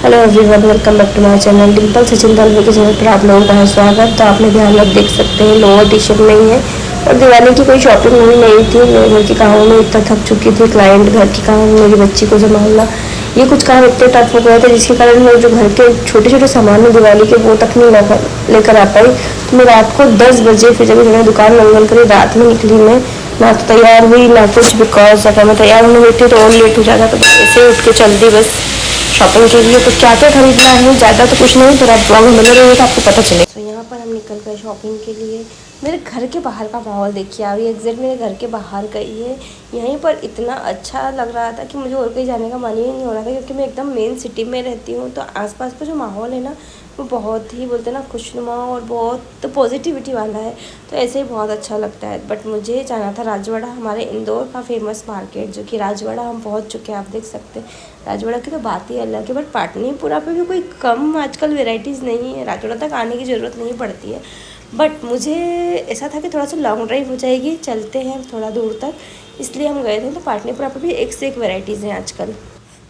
Hello everyone, welcome back to my channel Dimple Sachin Dalvi के channel पर आप लोगों का है स्वागत। तो आपने ध्यान रख देख सकते हैं लोअर टी शर्ट में ही है और दिवाली की कोई शॉपिंग हुई नहीं थी। मेरे घर के कामों में इतना थक चुकी थी, क्लाइंट घर के काम, मेरी बच्ची को संभालना, ये कुछ काम इतने टफ हो गए थे जिसके कारण मैं जो घर के छोटे छोटे सामान है दिवाली के वो तक नहीं लेकर आ पाई। तो मैं रात को 10 बजे फिर जब मैंने दुकान मंगल करी रात में निकली मैं, ना तो तैयार हुई ना कुछ, बिकॉज अगर मैं तैयार होने बैठी तो और लेट हो जाता। तो ऐसे उठ के चल दी बस शॉपिंग के लिए। तो क्या क्या खरीदना है, ज़्यादा तो कुछ नहीं, तो आप ब्लॉग में बने रहिए तो आपको पता चले। तो यहाँ पर हम निकल गए शॉपिंग के लिए। मेरे घर के बाहर का माहौल देखिए, अभी एग्जैक्ट मेरे घर के बाहर गई है। यहीं पर इतना अच्छा लग रहा था कि मुझे और कहीं जाने का मन ही नहीं हो रहा था, क्योंकि मैं एकदम मेन सिटी में रहती हूँ। तो आसपास का जो माहौल है ना, वो बहुत ही बोलते हैं ना खुशनुमा और बहुत पॉजिटिविटी वाला है। तो ऐसे ही बहुत अच्छा लगता है। बट मुझे जाना था राजवाड़ा, हमारे इंदौर का फेमस मार्केट, जो कि राजवाड़ा हम पहुंच चुके हैं। आप देख सकते हैं राजवाड़ा की तो बात ही अलग है। बट पाटनीपुरा पे भी कोई कम आजकल वेराइटीज़ नहीं है, राजवाड़ा तक आने की ज़रूरत नहीं पड़ती है। बट मुझे ऐसा था कि थोड़ा सा लॉन्ग ड्राइव हो जाएगी, चलते हैं थोड़ा दूर तक, इसलिए हम गए थे। तो पाटनीपुरा पे भी एक से एक वेराइटीज़ हैं आजकल।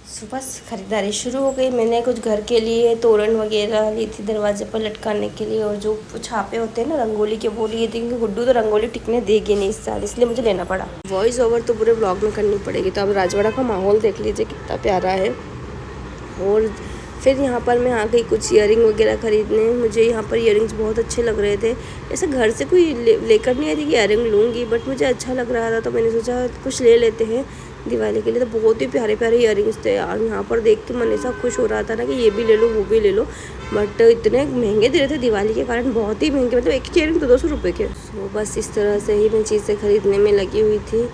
सो बस खरीदारी शुरू हो गई। मैंने कुछ घर के लिए तोरण वगैरह ली थी दरवाजे पर लटकाने के लिए, और जो छापे होते हैं ना रंगोली के, वो लिए थे, क्योंकि गुड्डू तो रंगोली टिकने देगी नहीं इस साल, इसलिए मुझे लेना पड़ा। वॉइस ओवर तो पूरे ब्लॉग में करनी पड़ेगी। तो अब राजवाड़ा का माहौल देख लीजिए कितना प्यारा है। और फिर यहाँ पर मैं आ गई कुछ ईयरिंग वगैरह ख़रीदने। मुझे यहाँ पर ईयरिंग्स बहुत अच्छे लग रहे थे। ऐसे घर से कोई लेकर नहीं आई थी कि ईयरिंग लूँगी, बट मुझे अच्छा लग रहा था तो मैंने सोचा कुछ ले लेते हैं दिवाली के लिए। तो बहुत ही प्यारे प्यारे ईयरिंग्स थे यार। यहाँ पर देख के मन ऐसा खुश हो रहा था ना कि ये भी ले लो वो भी ले लो, बट इतने महंगे दे रहे थे दिवाली के कारण, बहुत ही महंगे, मतलब एक ईयरिंग तो 200 रुपये के। तो बस इस तरह से ही मैं चीज़ें ख़रीदने में लगी हुई थी।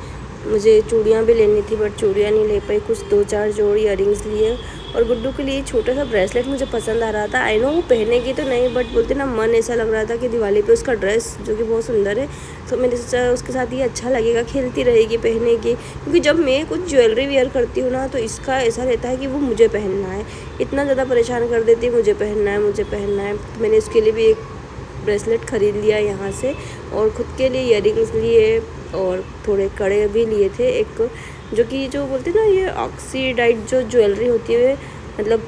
मुझे चूड़ियाँ भी लेनी थी, बट चूड़ियाँ नहीं ले पाई। कुछ 2-4 जोड़ ईयरिंग्स लिए, और गुड्डू के लिए छोटा सा ब्रेसलेट मुझे पसंद आ रहा था। आई नो वो पहनेगी तो नहीं, बट बोलते ना मन ऐसा लग रहा था कि दिवाली पे उसका ड्रेस जो कि बहुत सुंदर है, तो मैंने सोचा उसके साथ ये अच्छा लगेगा, खेलती रहेगी पहनेगी। क्योंकि जब मैं कुछ ज्वेलरी वेयर करती हूँ ना, तो इसका ऐसा रहता है कि वो मुझे पहनना है, इतना ज़्यादा परेशान कर देती है, मुझे पहनना है मुझे पहनना है। तो मैंने उसके लिए भी एक ब्रेसलेट ख़रीद लिया यहाँ से, और ख़ुद के लिए ईयरिंग्स लिए, और थोड़े कड़े भी लिए थे। एक जो कि जो बोलते हैं ना, ये ऑक्सीडाइड जो ज्वेलरी होती है, मतलब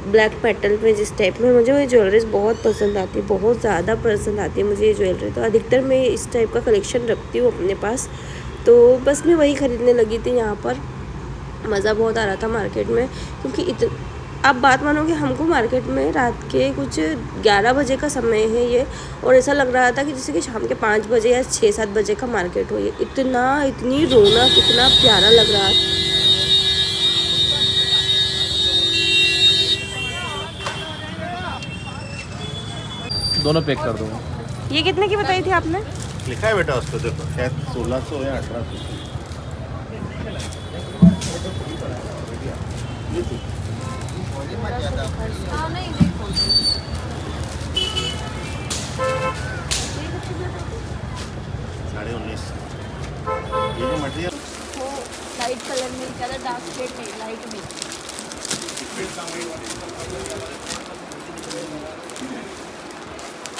ब्लैक मेटल में जिस टाइप में, मुझे वो ज्वेलरीज बहुत पसंद आती है, बहुत ज़्यादा पसंद आती है मुझे ये ज्वेलरी। तो अधिकतर मैं इस टाइप का कलेक्शन रखती हूँ अपने पास। तो बस मैं वही ख़रीदने लगी थी। यहाँ पर मज़ा बहुत आ रहा था मार्केट में, क्योंकि आप बात मानोगे, हमको मार्केट में रात के कुछ 11 बजे का समय है ये, और ऐसा लग रहा था कि जैसे कि शाम के 5 बजे या 6-7 बजे का मार्केट हो। ये इतनी रौनक, इतना प्यारा लग रहा है। दोनों पैक कर दो। ये कितने की बताई थी आपने? लिखा है बेटा उसको, देखो शायद 1600 या 1800। 19.5। ये जो मटेरियल वो लाइट कलर में, ज़्यादा डार्क शेड नहीं, लाइट में।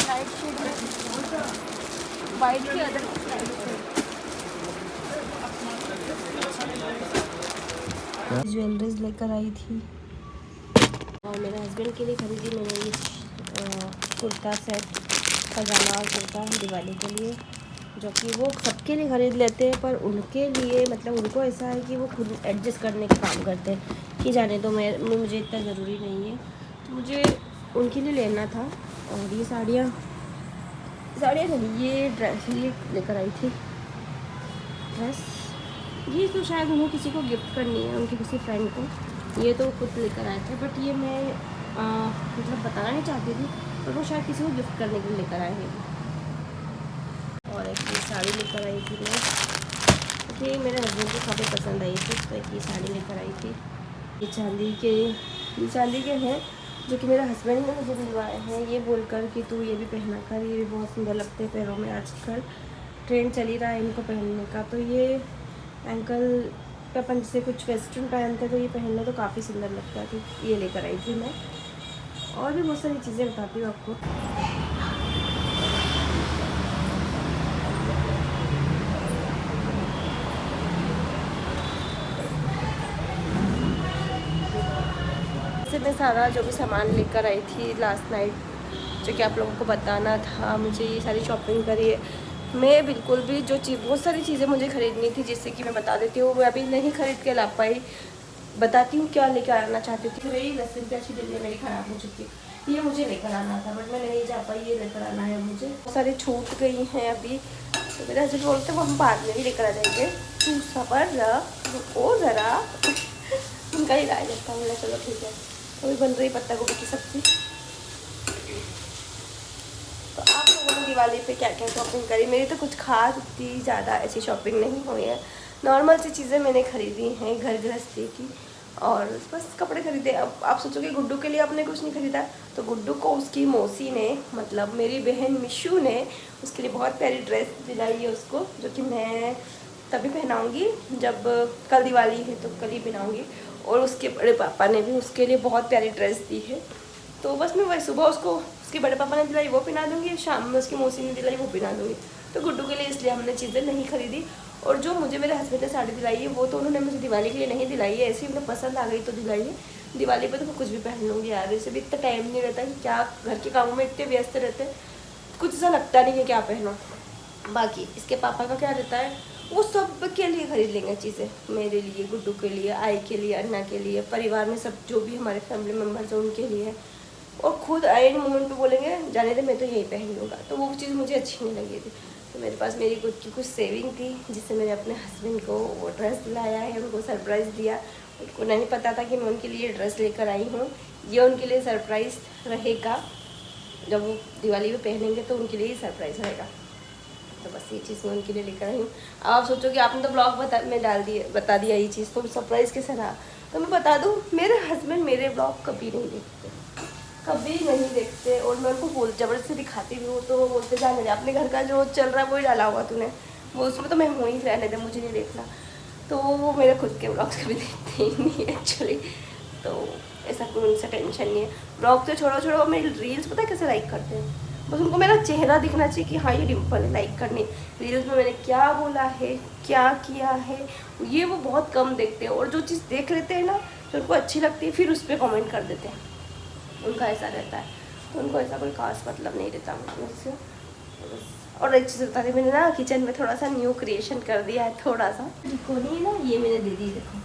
लाइट शेड में वाइट की अदर ज्वेलरीज लेकर आई थी, और मेरे हस्बैंड के लिए खरीदी मैंने ये कुर्ता सेट, पजामा और कुर्ता दिवाली के लिए, जो कि वो सबके लिए ख़रीद लेते हैं, पर उनके लिए मतलब उनको ऐसा है कि वो खुद एडजस्ट करने का काम करते हैं कि जाने तो मुझे इतना ज़रूरी नहीं है। तो मुझे उनके लिए लेना था। और ये साड़ियाँ नहीं, ये ड्रेस ये लेकर आई थी ड्रेस। ये तो शायद उन्हें किसी को गिफ्ट करनी है, उनके किसी फ्रेंड को। ये तो खुद लेकर आए थे, बट ये मैं मतलब बताना नहीं चाहती थी, पर वो शायद किसी को गिफ्ट करने के लिए लेकर आए हैं। और एक ये साड़ी लेकर आई थी मैं, क्योंकि मेरे हस्बैंड को काफ़ी पसंद आई थी, तो एक ये साड़ी लेकर आई थी। ये चांदी के हैं, जो कि मेरे हस्बैंड ने मुझे दिलवाए हैं, ये बोलकर कि तू ये भी पहना कर, ये भी बहुत सुंदर लगते हैं पैरों में, आजकल ट्रेंड चल ही रहा है इनको पहनने का। तो ये एंकल पे अपन जैसे कुछ वेस्टर्न पहनते तो ये पहनना तो काफ़ी सुंदर लगता है, तो ये लेकर आई थी मैं। और भी बहुत सारी चीज़ें बताती हूँ आपको। से मैं सारा जो भी सामान लेकर आई थी लास्ट नाइट, जो कि आप लोगों को बताना था, मुझे ये सारी शॉपिंग करी है। मैं बिल्कुल भी जो चीज़, बहुत सारी चीज़ें मुझे ख़रीदनी थी जिससे कि मैं बता देती हूँ, मैं अभी नहीं ख़रीद के ला पाई। बताती हूँ क्या लेकर आना चाहती थी। मेरी लहसुन प्याज की डिब्बी मेरी ख़राब हो चुकी है, ये मुझे लेकर आना था बट मैं नहीं जा पाई, ये लेकर आना है मुझे। बहुत सारी छूट गई हैं अभी, तो मेरे हस्बैंड बोलते हैं वो हम बाद में भी लेकर आ जाएंगे, तू सबर रुको ज़रा। उनका ही राय लगता है, बोला चलो ठीक है। अभी बन रही पत्ता गोभी की सब्ज़ी। तो आप लोगों ने दिवाली पे क्या क्या शॉपिंग करी? मेरी तो कुछ खास इतनी ज़्यादा ऐसी शॉपिंग नहीं हुई है, नॉर्मल सी चीज़ें मैंने ख़रीदी हैं घर गृहस्थी की, और बस कपड़े खरीदे। अब आप सोचोगे गुड्डू के लिए आपने कुछ नहीं खरीदा, तो गुड्डू को उसकी मौसी ने, मतलब मेरी बहन मिशू ने उसके लिए बहुत प्यारी ड्रेस दिलाई है उसको, जो कि मैं तभी पहनाऊँगी जब कल दिवाली है, तो कल ही पहनाऊँगी। और उसके बड़े पापा ने भी उसके लिए बहुत प्यारी ड्रेस दी है, तो बस मैं वही सुबह उसको उसके बड़े पापा ने दिलाई वो पहना दूँगी, शाम में उसकी मौसी ने दिलाई वो पहना दूँगी। तो गुड्डू के लिए इसलिए हमने चीज़ें नहीं खरीदी। और जो मुझे मेरे हस्बैंड ने साड़ी दिलाई है वो तो उन्होंने मुझे दिवाली के लिए नहीं दिलाई है, ऐसे ही उन्हें पसंद आ गई तो दिलाई है। दिवाली पे तो मैं कुछ भी पहन लूँगी यार, वैसे भी इतना टाइम नहीं रहता कि क्या, घर के कामों में इतने व्यस्त रहते हैं, कुछ ऐसा लगता नहीं है क्या पहनो। बाकी इसके पापा का क्या रहता है, वो सब के लिए खरीद लेंगे चीज़ें, मेरे लिए, गुड्डू के लिए, आई के लिए, अन्ना के लिए, परिवार में सब जो भी हमारे फैमिली मेम्बर्स हैं उनके लिए। और खुद आए मोमेंट पे बोलेंगे जाने दे मैं तो यही पहन लूँगा, तो वो चीज़ मुझे अच्छी नहीं लगी थी। तो मेरे पास मेरी खुद की कुछ सेविंग थी जिससे मैंने अपने हस्बैंड को वो ड्रेस दिलाया है, उनको सरप्राइज़ दिया। उनको नहीं पता था कि मैं उनके लिए ड्रेस लेकर आई हूँ, ये उनके लिए सरप्राइज़ रहेगा, जब वो दिवाली में पहनेंगे तो उनके लिए ही सरप्राइज़ रहेगा। तो बस ये चीज़ मैं उनके लिए लेकर आई हूँ। अब आप सोचो कि आपने तो ब्लॉग बता दिया ये चीज़, तो सरप्राइज़ कैसे रहा। तो मैं बता दूँ, मेरे हस्बैंड मेरे ब्लॉग कभी नहीं देखते, कभी नहीं देखते। और मैं उनको ज़बरदस्ती दिखाती भी हूँ तो वो बोलते जाने दे, अपने घर का जो चल रहा है वही डाला हुआ तूने, वो उसमें तो मैं हूँ ही, रहने दे, मुझे नहीं देखना। तो वो मेरे खुद के ब्लॉग्स कभी देखते ही नहीं एक्चुअली, तो ऐसा कोई उनसे टेंशन नहीं है। ब्लॉग तो छोड़ो, मेरी रील्स पता है कैसे लाइक करते हैं, बस उनको मेरा चेहरा दिखना चाहिए कि हाँ ये डिम्पल है, लाइक करनी। रील्स में मैंने क्या बोला है, क्या किया है, ये वो बहुत कम देखते हैं। और जो चीज़ देख लेते हैं ना, जो उनको अच्छी लगती है, फिर उस पर कॉमेंट कर देते हैं, उनका ऐसा रहता है। तो उनको ऐसा कोई खास मतलब नहीं रहता मुझसे। और एक चीज़ बता दी, मैंने ना किचन में थोड़ा सा न्यू क्रिएशन कर दिया है, थोड़ा सा। देखो नहीं ना, ये मैंने दे दी, देखो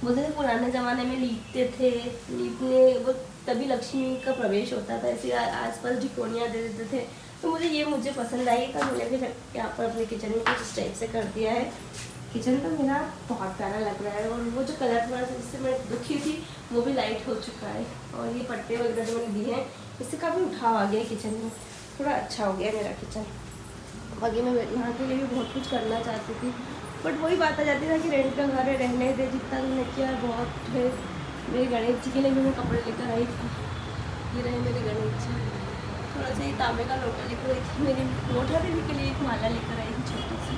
बोलते थे पुराने ज़माने में लीपते थे, लीपने वो तभी लक्ष्मी का प्रवेश होता था, ऐसे आसपास ढिकोनियाँ दे देते थे। तो मुझे पसंद आई, तो मैंने भी यहाँ पर अपने किचन में कुछ इस टाइप से कर दिया है। किचन तो मेरा बहुत प्यारा लग रहा है, और वो जो कलर थोड़ा सा जिससे मैं दुखी थी वो भी लाइट हो चुका है। और ये पट्टे वगैरह जो मैंने दिए हैं, इससे काफ़ी उठाव आ गया किचन में, थोड़ा अच्छा हो गया मेरा किचन। बाकी मैं यहाँ के लिए भी बहुत कुछ करना चाहती थी, बट वही बात आ जाती था कि रेंट का घर है, रहने दे, जितना तुमने किया बहुत है। मेरे गणेश जी के लिए भी मैं कपड़े लेकर आई थी, ये रहे मेरे गणेश जी। थोड़ा सा ये तांबे का लोटा लेकर आई थी, मेरी लोटा देवी के लिए एक माला लेकर आई थी छोटी सी।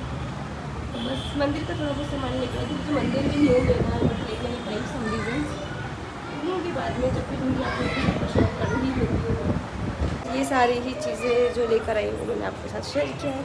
तो बस मंदिर का थोड़ा बहुत सामान लेकर आई थी, तो मंदिर भी न्यू लेना है, बट ले नहीं पाई सम रीजन। उनकी बाद में जब फिर उनकी आपको शॉप कर ही होती है। ये सारी ही चीज़ें जो लेकर आई वो मैंने आपके साथ शेयर किया है।